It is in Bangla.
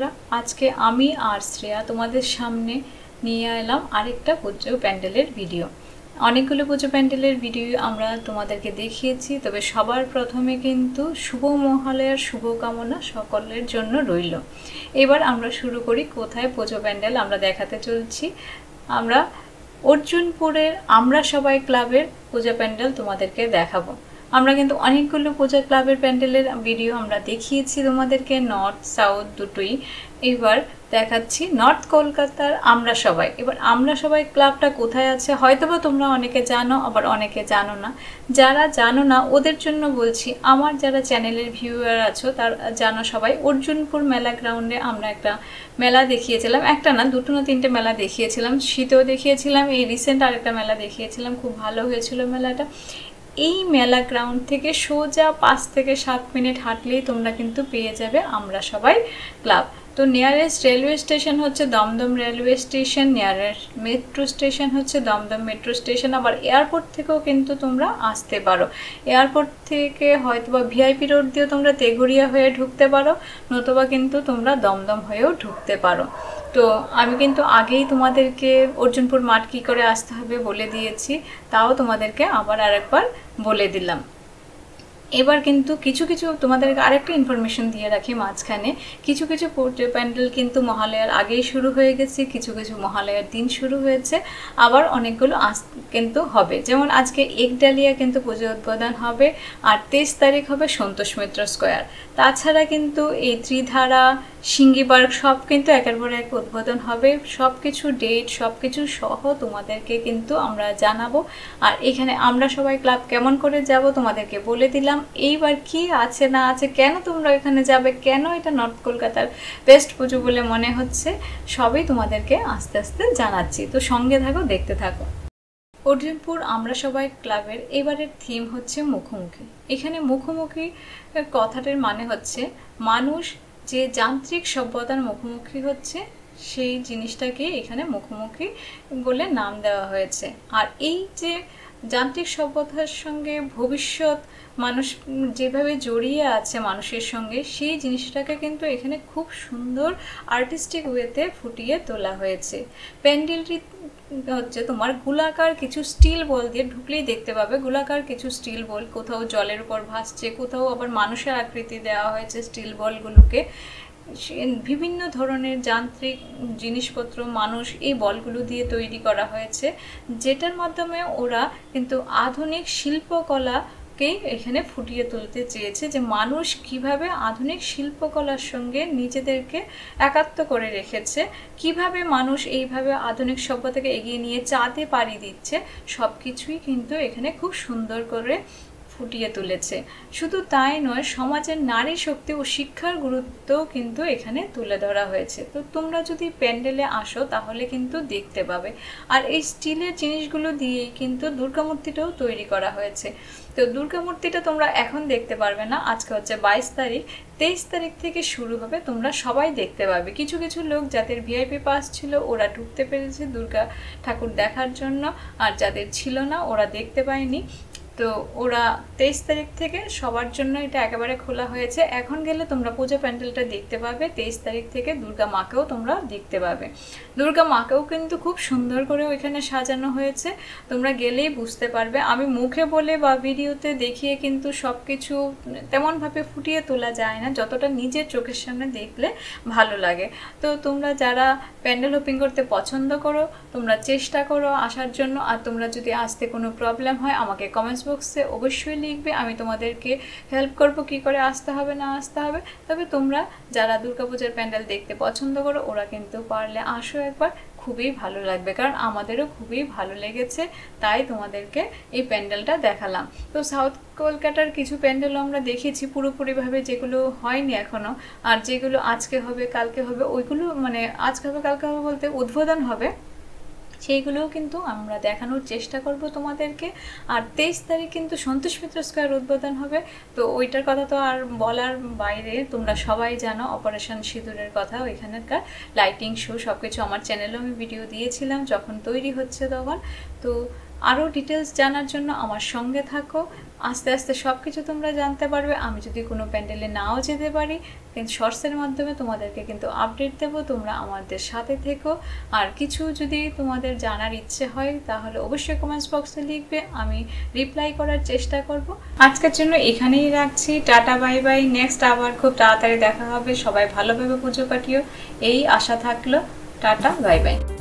বন্ধুরা, আজকে আমি আর শ্রেয়া তোমাদের সামনে নিয়ে এলাম আরেকটা পুজো প্যান্ডেলের ভিডিও। অনেকগুলো পুজো প্যান্ডেলের ভিডিও আমরা তোমাদেরকে দেখিয়েছি, তবে সবার প্রথমে কিন্তু শুভ মহালয়ার শুভকামনা সকলের জন্য রইল। এবার আমরা শুরু করি কোথায় পুজো প্যান্ডেল আমরা দেখাতে চলছি। আমরা অর্জুনপুরের আমরা সবাই ক্লাবের পূজা প্যান্ডেল তোমাদেরকে দেখাবো। আমরা কিন্তু অনেকগুলো পূজা ক্লাবের প্যান্ডেলের ভিডিও আমরা দেখিয়েছি তোমাদেরকে, নর্থ সাউথ দুটোই। এবার দেখাচ্ছি নর্থ কলকাতার আমরা সবাই। এবার আমরা সবাই ক্লাবটা কোথায় আছে হয়তোবা তোমরা অনেকে জানো, আবার অনেকে জানো না। যারা জানো না ওদের জন্য বলছি, আমার যারা চ্যানেলের ভিউয়ার আছো তার জানো সবাই, অর্জুনপুর মেলা গ্রাউন্ডে আমরা একটা মেলা দেখিয়েছিলাম। একটা না, দুটো না তিনটে মেলা দেখিয়েছিলাম, শীতেও দেখিয়েছিলাম, এই রিসেন্ট আরেকটা মেলা দেখিয়েছিলাম, খুব ভালো হয়েছিল মেলাটা। এই মেলা গ্রাউন্ড থেকে সোজা 5 থেকে 7 মিনিট হাঁটলেই তোমরা কিন্তু পেয়ে যাবে আমরা সবাই ক্লাব। তো নিয়ারেস্ট রেলওয়ে স্টেশন হচ্ছে Dum Dum railway station, nearest metro station হচ্ছে দমদম মেট্রো স্টেশন। আবার এয়ারপোর্ট থেকেও কিন্তু তোমরা আসতে পারো। এয়ারপোর্ট থেকে হয়তোবা ভিআইপি রোড দিয়ে তোমরা তেঘুরিয়া হয়ে ঢুকতে পারো, নতুবা কিন্তু তোমরা দমদম হয়েও ঢুকতে পারো। তো আমি কিন্তু আগেই তোমাদেরকে অর্জুনপুর মাঠ কী করে আসতে হবে বলে দিয়েছি, তাও তোমাদেরকে আবার আরেকবার বলে দিলাম। এবার কিন্তু কিছু কিছু তোমাদেরকে আরেকটা ইনফরমেশন দিয়ে রাখি মাঝখানে, কিছু কিছু প্যান্ডেল কিন্তু মহালয়ার আগেই শুরু হয়ে গেছে, কিছু কিছু মহালয়ার দিন শুরু হয়েছে, আবার অনেকগুলো কিন্তু হবে। যেমন আজকে একডালিয়া কিন্তু পুজো উদ্বোধন হবে, আর 23 তারিখ হবে সন্তোষ মিত্র স্কোয়ার। তাছাড়া কিন্তু এই ত্রিধারা, সিঙ্গি পার্ক সব কিন্তু একের পর এক উদ্বোধন হবে। সব কিছু ডেট সব কিছু সহ তোমাদেরকে কিন্তু আমরা জানাবো। আর এখানে আমরা সবাই ক্লাব কেমন করে যাব তোমাদেরকে বলে দিলাম। এইবার কি আছে না আছে, কেন তোমরা এখানে যাবে, কেন এটা নর্থ কলকাতার বেস্ট পুজো বলে মনে হচ্ছে, সবই তোমাদেরকে আস্তে আস্তে জানাচ্ছি। তো সঙ্গে থাকো, দেখতে থাকো। অর্জুনপুর আমরা সবাই ক্লাবের এবারের থিম হচ্ছে মুখোমুখি। এখানে মুখোমুখি কথাটার মানে হচ্ছে মানুষ যে যান্ত্রিক সভ্যতার মুখোমুখি হচ্ছে, সেই জিনিসটাকে এখানে মুখোমুখি বলে নাম দেওয়া হয়েছে। আর এই যে যান্ত্রিক সভ্যতার সঙ্গে ভবিষ্যৎ মানুষ যেভাবে জড়িয়ে আছে মানুষের সঙ্গে, সেই জিনিসটাকে কিন্তু এখানে খুব সুন্দর আর্টিস্টিক ওয়েতে ফুটিয়ে তোলা হয়েছে। প্যান্ডেলটি হচ্ছে তোমার গোলাকার কিছু স্টিল বল দিয়ে ঢুকলেই দেখতে পাবে, গোলাকার কিছু স্টিল বল, কোথাও জলের উপর ভাসছে, কোথাও আবার মানুষের আকৃতি দেওয়া হয়েছে স্টিল বলগুলোকে। বিভিন্ন ধরনের যান্ত্রিক জিনিসপত্র মানুষ এই বলগুলো দিয়ে তৈরি করা হয়েছে, যেটার মাধ্যমে ওরা কিন্তু আধুনিক শিল্পকলাকেই এখানে ফুটিয়ে তুলতে চেয়েছে, যে মানুষ কিভাবে আধুনিক শিল্পকলার সঙ্গে নিজেদেরকে একাত্ম করে রেখেছে, কিভাবে মানুষ এইভাবে আধুনিক সভ্যতাকে এগিয়ে নিয়ে চাঁদে পাড়ি দিচ্ছে, সব কিছুই কিন্তু এখানে খুব সুন্দর করে ফুটিয়ে তুলেছে। শুধু তাই নয়, সমাজের নারী শক্তি ও শিক্ষার গুরুত্বও কিন্তু এখানে তুলে ধরা হয়েছে। তো তোমরা যদি প্যান্ডেলে আসো তাহলে কিন্তু দেখতে পাবে। আর এই স্টিলের জিনিসগুলো দিয়েই কিন্তু দুর্গামূর্তিটাও তৈরি করা হয়েছে। তো দুর্গামূর্তিটা তোমরা এখন দেখতে পারবে না, আজকে হচ্ছে 22 তারিখ, 23 তারিখ থেকে শুরু হবে, তোমরা সবাই দেখতে পাবে। কিছু কিছু লোক যাদের ভিআইপি পাস ছিল ওরা ঢুকতে পেরেছে দুর্গা ঠাকুর দেখার জন্য, আর যাদের ছিল না ওরা দেখতে পায়নি। তো ওরা 23 তারিখ থেকে সবার জন্য এটা একেবারে খোলা হয়েছে। এখন গেলে তোমরা পুজো প্যান্ডেলটা দেখতে পাবে। 23 তারিখ থেকে দুর্গা মাকেও তোমরা দেখতে পাবে। দুর্গা মাকেও কিন্তু খুব সুন্দর করে ওইখানে সাজানো হয়েছে, তোমরা গেলেই বুঝতে পারবে। আমি মুখে বলে বা ভিডিওতে দেখিয়ে কিন্তু সব কিছু তেমনভাবে ফুটিয়ে তোলা যায় না, যতটা নিজের চোখের সামনে দেখলে ভালো লাগে। তো তোমরা যারা প্যান্ডেল হপিং করতে পছন্দ করো তোমরা চেষ্টা করো আসার জন্য। আর তোমরা যদি আসতে কোনো প্রবলেম হয় আমাকে কমেন্টস বক্সে অবশ্যই লিখবে, আমি তোমাদেরকে হেল্প করব কি করে আসতে হবে না আসতে হবে। তবে তোমরা যারা দুর্গাপূজার প্যান্ডেল দেখতে পছন্দ করো ওরা কিন্তু পারলে আসো একবার, খুবই ভালো লাগবে, কারণ আমাদেরও খুবই ভালো লেগেছে, তাই তোমাদেরকে এই প্যান্ডেলটা দেখালাম। তো সাউথ কলকাতার কিছু প্যান্ডেল আমরা দেখেছি পুরোপুরিভাবে, যেগুলো হয়নি এখনও, আর যেগুলো আজকে হবে কালকে হবে, ওইগুলো মানে আজকে হবে কালকে হবে বলতে উদ্বোধন হবে, সেইগুলোও কিন্তু আমরা দেখানোর চেষ্টা করব তোমাদেরকে। আর 23 তারিখ কিন্তু সন্তোষ মিত্র স্কোয়ার উদ্বোধন হবে, তো ওইটার কথা তো আর বলার বাইরে, তোমরা সবাই জানো অপারেশন সিঁদুরের কথা, ওইখানকার লাইটিং শো সব কিছু আমার চ্যানেলেও আমি ভিডিও দিয়েছিলাম যখন তৈরি হচ্ছে তখন। তো আরও ডিটেলস জানার জন্য আমার সঙ্গে থাকো। আস্তে আস্তে সব কিছু তোমরা জানতে পারবে। আমি যদি কোনো প্যান্ডেলে নাও যেতে পারি কিন্তু শর্টসের মাধ্যমে তোমাদেরকে কিন্তু আপডেট দেবো, তোমরা আমাদের সাথে থেকো। আর কিছু যদি তোমাদের জানার ইচ্ছে হয় তাহলে অবশ্যই কমেন্টস বক্সে লিখবে, আমি রিপ্লাই করার চেষ্টা করব। আজকের জন্য এখানেই রাখছি, টাটা বাই বাই। নেক্সট আবার খুব তাড়াতাড়ি দেখা হবে। সবাই ভালোভাবে পুজো কাটিও এই আশা থাকলো। Tata bye bye.